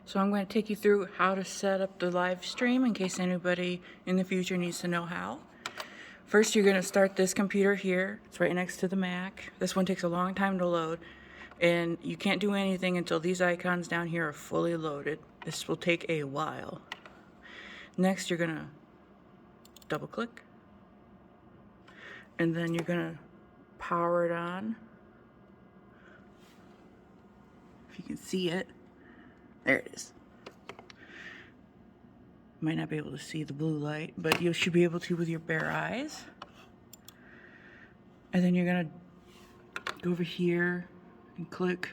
So I'm going to take you through how to set up the live stream in case anybody in the future needs to know how. First, you're going to start this computer here. It's right next to the Mac. This one takes a long time to load, and you can't do anything until these icons down here are fully loaded. This will take a while. Next, you're going to double click, and then you're going to power it on. If you can see it, there it is. Might not be able to see the blue light, but you should be able to with your bare eyes. And then you're gonna go over here and click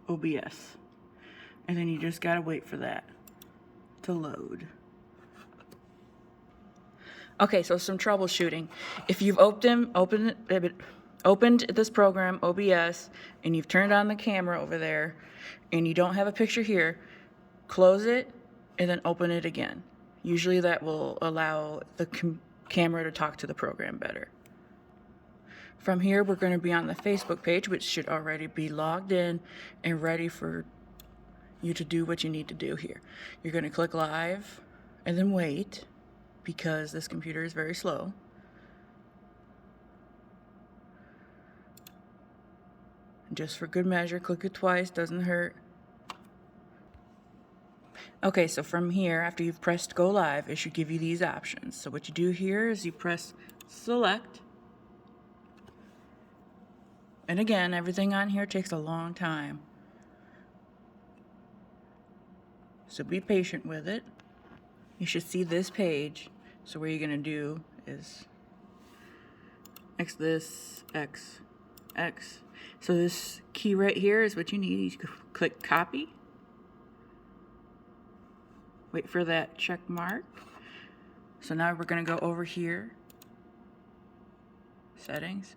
OBS. And then you just gotta wait for that to load. Okay, so some troubleshooting. If you've opened this program, OBS, and you've turned on the camera over there, and you don't have a picture here, close it and then open it again. Usually that will allow the camera to talk to the program better. From here, we're going to be on the Facebook page, which should already be logged in and ready for you to do what you need to do here. You're going to click live and then wait, because this computer is very slow. Just for good measure, click it twice, doesn't hurt. Okay, so from here, after you've pressed go live, it should give you these options. So what you do here is you press select. And again, everything on here takes a long time. So be patient with it. You should see this page. So what you're gonna do is X this, X, X. So this key right here is what you need. You click copy. Wait for that check mark. So now we're going to go over here. Settings.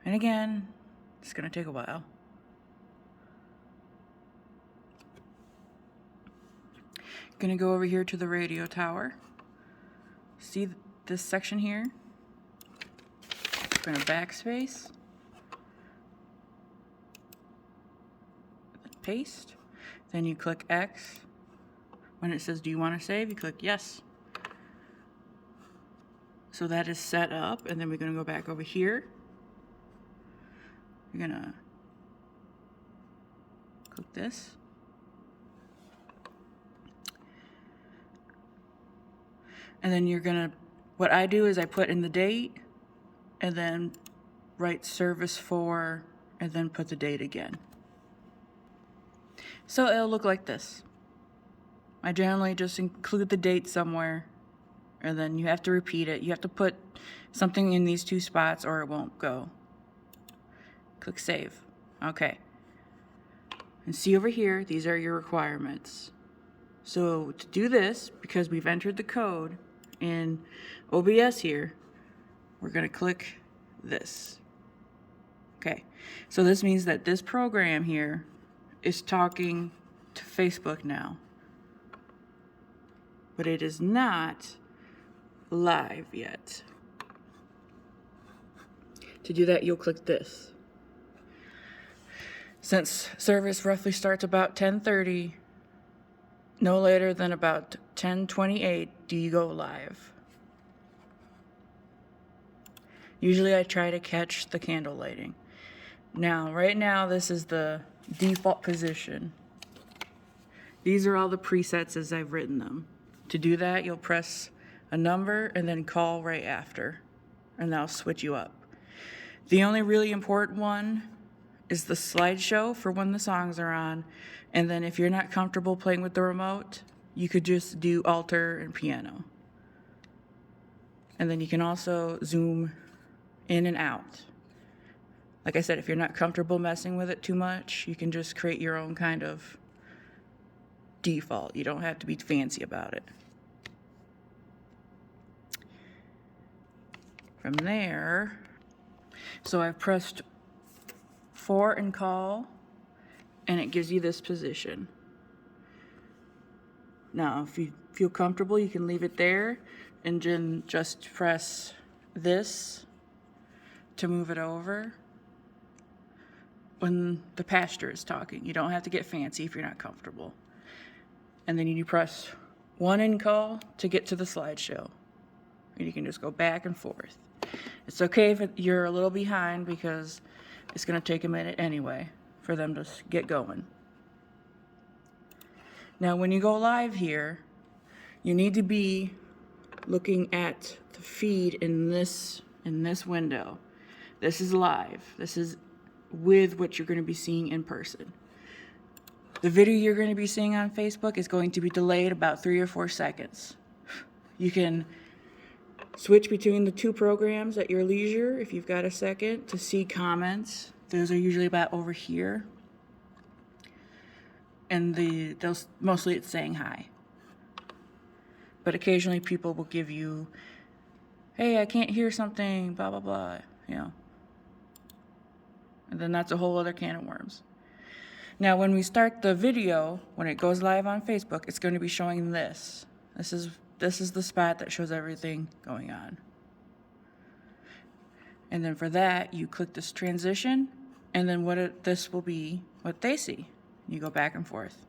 And again, it's going to take a while. Going to go over here to the radio tower. See this section here? Going to backspace. Paste. Then you click X. When it says, do you want to save? You click yes. So that is set up, and then we're going to go back over here. You're going to click this. And then you're going to, what I do is I put in the date, and then write service for, and then put the date again. So it'll look like this. I generally just include the date somewhere, and then you have to repeat it. You have to put something in these two spots or it won't go. Click save. Okay. And see over here, these are your requirements. So to do this, because we've entered the code in OBS here, we're going to click this. Okay. So this means that this program here is talking to Facebook now, but it is not live yet. To do that, you'll click this. Since service roughly starts about 10:30, no later than about 10:28 do you go live. Usually I try to catch the candle lighting. Now, right now, this is the default position. These are all the presets as I've written them. To do that, you'll press a number and then call right after, and that'll switch you up. The only really important one is the slideshow for when the songs are on, and then if you're not comfortable playing with the remote, you could just do alter and piano. And then you can also zoom in and out. Like I said, if you're not comfortable messing with it too much, you can just create your own kind of default. You don't have to be fancy about it. From there, so I've pressed 4 and call, and it gives you this position. Now, if you feel comfortable, you can leave it there and then just press this to move it over when the pastor is talking. You don't have to get fancy if you're not comfortable. And then you press 1 in call to get to the slideshow. And you can just go back and forth. It's okay if you're a little behind because it's going to take a minute anyway for them to get going. Now, when you go live here, you need to be looking at the feed in this window. This is live. This is with what you're going to be seeing in person. The video you're going to be seeing on Facebook is going to be delayed about 3 or 4 seconds. You can switch between the 2 programs at your leisure if you've got a second to see comments. Those are usually about over here. And mostly it's saying hi. But occasionally people will give you, hey, I can't hear something, blah, blah, blah, you know. And then that's a whole other can of worms. Now, when we start the video, when it goes live on Facebook, it's going to be showing this. This is the spot that shows everything going on. And then for that, you click this transition, and then this will be what they see. You go back and forth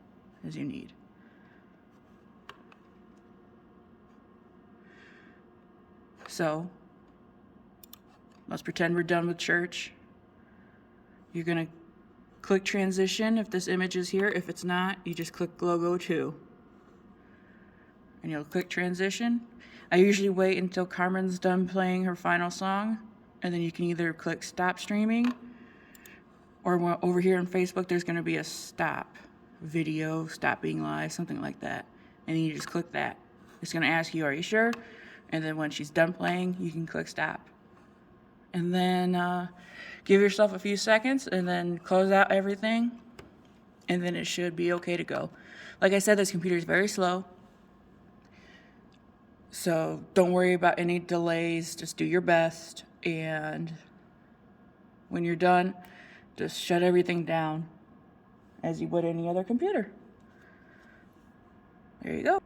as you need. So, let's pretend we're done with church. You're going to click transition if this image is here. If it's not, you just click logo 2. And you'll click transition. I usually wait until Carmen's done playing her final song, and then you can either click stop streaming, or over here on Facebook, there's going to be a stop video, stop being live, something like that. And then you just click that. It's going to ask you, are you sure? And then when she's done playing, you can click stop. And then give yourself a few seconds and then close out everything. And then it should be okay to go. Like I said, this computer is very slow. So don't worry about any delays. Just do your best. And when you're done, just shut everything down as you would any other computer. There you go.